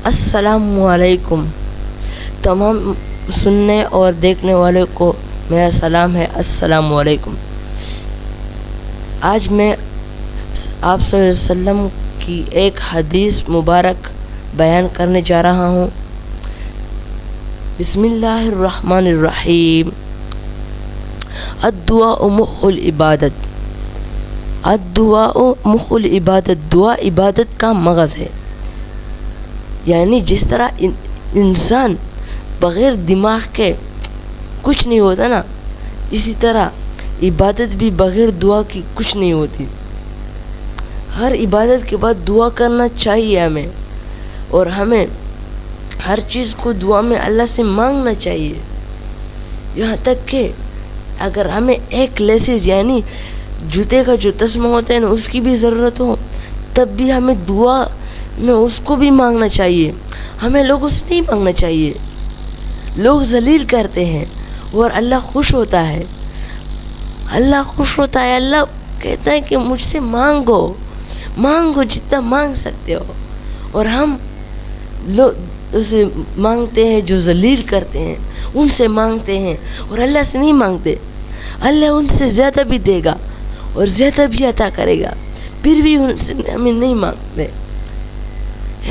السلام علیکم. تمام سننے اور دیکھنے والوں کو میرا سلام ہے. السلام علیکم. آج میں آپ صلی اللہ علیہ وسلم کی ایک حدیث مبارک بیان کرنے جا رہا ہوں. بسم اللہ الرحمن الرحیم. الدعاء مخ العبادت. الدعاء مخ العبادت. دعا عبادت کا مغز ہے. یعنی جس طرح انسان بغیر دماغ کے کچھ نہیں ہوتا نا، اسی طرح عبادت بھی بغیر دعا کی کچھ نہیں ہوتی. ہر عبادت کے بعد دعا کرنا چاہیے ہمیں، اور ہمیں ہر چیز کو دعا میں اللہ سے مانگنا چاہیے. یہاں تک کہ اگر ہمیں ایک لیسز یعنی جوتے کا جو تسمہ ہوتا ہے نا، اس کی بھی ضرورت ہو، تب بھی ہمیں دعا میں اس کو بھی مانگنا چاہیے. ہمیں لوگوں سے نہیں مانگنا چاہیے. لوگ ذلیل کرتے ہیں اور اللہ خوش ہوتا ہے. اللہ خوش ہوتا ہے. اللہ کہتا ہے کہ مجھ سے مانگو، مانگو جتنا مانگ سکتے ہو. اور ہم لوگ اسے مانگتے ہیں جو ذلیل کرتے ہیں، ان سے مانگتے ہیں اور اللہ سے نہیں مانگتے. اللہ ان سے زیادہ بھی دے گا اور زیادہ بھی عطا کرے گا، پھر بھی ان سے ہمیں نہیں مانگتے.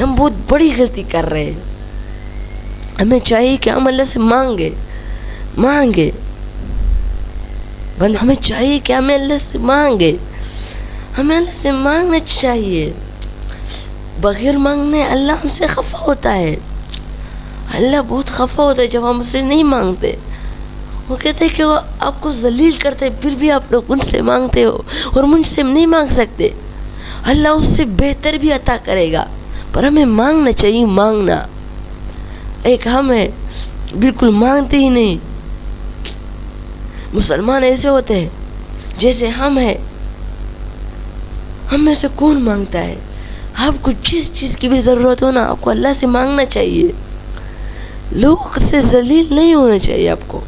ہم بہت بڑی غلطی کر رہے ہیں. ہمیں چاہیے کہ ہم اللہ سے مانگے. ہمیں چاہیے کہ ہمیں اللہ سے مانگے. ہمیں اللہ سے مانگنا چاہیے. بغیر مانگنے اللہ ہم سے خفا ہوتا ہے. اللہ بہت خفا ہوتا ہے جب ہم اس سے نہیں مانگتے. وہ کہتے ہیں کہ وہ آپ کو ذلیل کرتے ہیں، پھر بھی آپ لوگ ان سے مانگتے ہو اور مجھ سے نہیں مانگ سکتے. اللہ اس سے بہتر بھی عطا کرے گا، پر ہمیں مانگنا چاہیے. مانگنا ایک ہم ہے بالکل مانگتے ہی نہیں. مسلمان ایسے ہوتے ہیں جیسے ہم ہیں. ہم میں سے کون مانگتا ہے؟ آپ کو جس چیز کی بھی ضرورت ہو نا، آپ کو اللہ سے مانگنا چاہیے. لوگوں سے ذلیل نہیں ہونا چاہیے آپ کو.